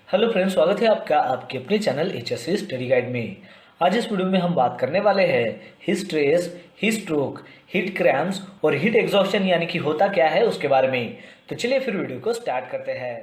Hello friends, स्वागत है आपका आपके अपने चैनल HSC स्टडी गाइड में। आज इस वीडियो में हम बात करने वाले हैं heat stress, heat stroke, heat cramps और हीट एग्जॉस्शन यानी कि होता क्या है उसके बारे में। तो चलिए फिर वीडियो को स्टार्ट करते हैं।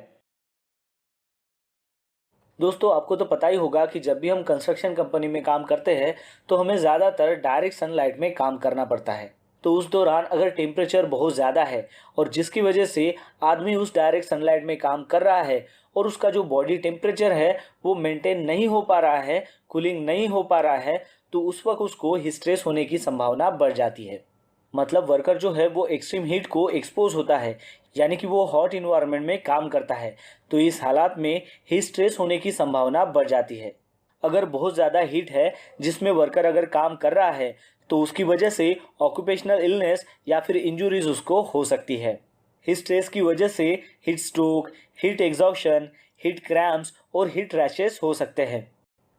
दोस्तों, आपको तो पता ही होगा कि जब भी हम कंस्ट्रक्शन कंपनी में काम करते हैं तो हमें ज़्यादातर डायरेक्ट सनलाइट में काम करना पड़ता है। तो उस दौरान अगर टेम्परेचर बहुत ज़्यादा है और जिसकी वजह से आदमी उस डायरेक्ट सनलाइट में काम कर रहा है और उसका जो बॉडी टेम्परेचर है वो मेंटेन नहीं हो पा रहा है, कूलिंग नहीं हो पा रहा है, तो उस वक्त उसको हीट स्ट्रेस होने की संभावना बढ़ जाती है। मतलब वर्कर जो है वो एक्सट्रीम हीट को एक्सपोज होता है, यानी कि वो हॉट इन्वायरमेंट में काम करता है। तो इस हालात में हीट स्ट्रेस होने की संभावना बढ़ जाती है। अगर बहुत ज़्यादा हीट है जिसमें वर्कर अगर काम कर रहा है तो उसकी वजह से ऑक्यूपेशनल इलनेस या फिर इंजुरीज उसको हो सकती है। हीट स्ट्रेस की वजह से heat stroke, heat exhaustion, heat cramps और हीट रैशेस हो सकते हैं।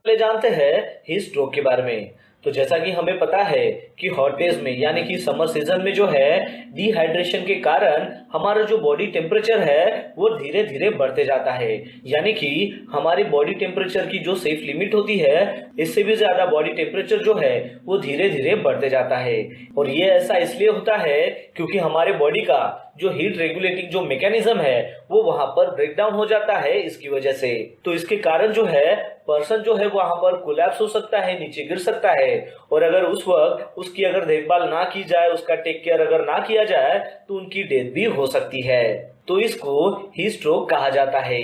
पहले जानते हैं हीट स्ट्रोक के बारे में। तो जैसा कि हमें पता है कि हॉट डेज में यानी कि समर सीजन में जो है डिहाइड्रेशन के कारण हमारा जो बॉडी टेम्परेचर है वो धीरे धीरे बढ़ते जाता है। यानी कि हमारी बॉडी टेम्परेचर की जो सेफ लिमिट होती है इससे भी ज्यादा बॉडी टेम्परेचर जो है वो धीरे धीरे बढ़ते जाता है। और ये ऐसा इसलिए होता है क्योंकि हमारे बॉडी का जो हीट रेगुलेटिंग जो मैकेनिज्म है वो वहां पर ब्रेकडाउन हो जाता है इसकी वजह से। तो इसके कारण जो है पर्सन जो है वहां पर कोलैप्स हो सकता है, नीचे गिर सकता है। और अगर उस वक्त उसकी अगर देखभाल ना की जाए, उसका टेक केयर अगर ना किया जाए तो उनकी डेथ भी हो सकती है। तो इसको हीट स्ट्रोक कहा जाता है।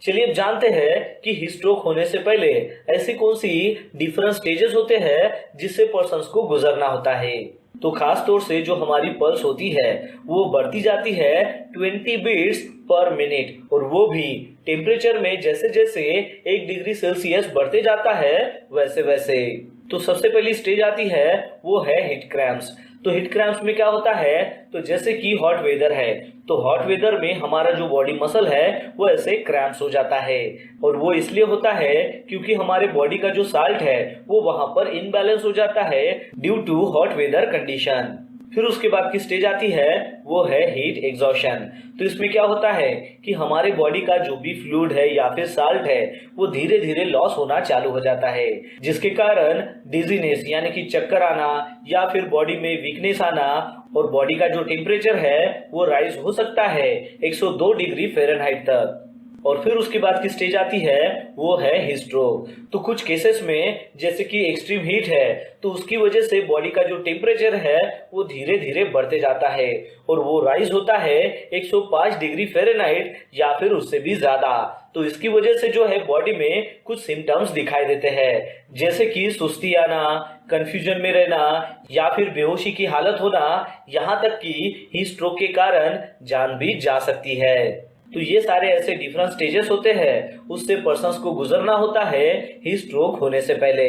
चलिए अब जानते हैं कि हीट स्ट्रोक होने से पहले ऐसी कौन सी डिफरेंट स्टेजेस होते हैं जिससे पर्सन को गुजरना होता है। तो खास तौर से जो हमारी पल्स होती है वो बढ़ती जाती है 20 बीट्स पर मिनट, और वो भी टेम्परेचर में जैसे जैसे 1 डिग्री सेल्सियस बढ़ते जाता है वैसे वैसे। तो सबसे पहली स्टेज आती है वो है हीट क्रैम्प्स। तो हीट क्रैम्प्स में क्या होता है, तो जैसे कि हॉट वेदर है तो हॉट वेदर में हमारा जो बॉडी मसल है वो ऐसे क्रैम्प्स हो जाता है। और वो इसलिए होता है क्योंकि हमारे बॉडी का जो साल्ट है वो वहां पर इनबैलेंस हो जाता है due to hot weather condition. फिर उसके बाद की स्टेज आती है वो है हीट एग्जॉस्शन। तो इसमें क्या होता है कि हमारे बॉडी का जो भी फ्लूइड है या फिर साल्ट है वो धीरे धीरे लॉस होना चालू हो जाता है, जिसके कारण डिजीनेस यानी कि चक्कर आना या फिर बॉडी में वीकनेस आना और बॉडी का जो टेम्परेचर है वो राइज हो सकता है 102 डिग्री फ़ारेनहाइट तक। और फिर उसके बाद की स्टेज आती है वो है हीट स्ट्रोक। तो कुछ केसेस में जैसे कि एक्सट्रीम हीट है तो उसकी वजह से बॉडी का जो टेम्परेचर है वो धीरे धीरे बढ़ते जाता है और वो राइज होता है 105 डिग्री फ़ारेनहाइट या फिर उससे भी ज्यादा। तो इसकी वजह से जो है बॉडी में कुछ सिम्टम्स दिखाई देते हैं, जैसे कि सुस्ती आना, कंफ्यूजन में रहना या फिर बेहोशी की हालत होना, यहाँ तक कि हीट स्ट्रोक के कारण जान भी जा सकती है। तो ये सारे ऐसे डिफरेंट स्टेजेस होते हैं उससे पर्सन्स को गुजरना होता है हीट स्ट्रोक होने से पहले।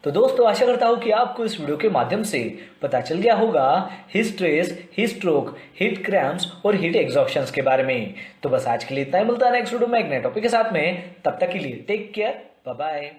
तो दोस्तों, आशा करता हूँ कि आपको इस वीडियो के माध्यम से पता चल गया होगा heat stress, heat stroke, heat cramps और हीट एग्जॉस्शन के बारे में। तो बस आज के लिए इतना ही, मिलता है नेक्स्ट वीडियो में एक नए टॉपिक के साथ में। तब तक के लिए टेक केयर, बाय बाय।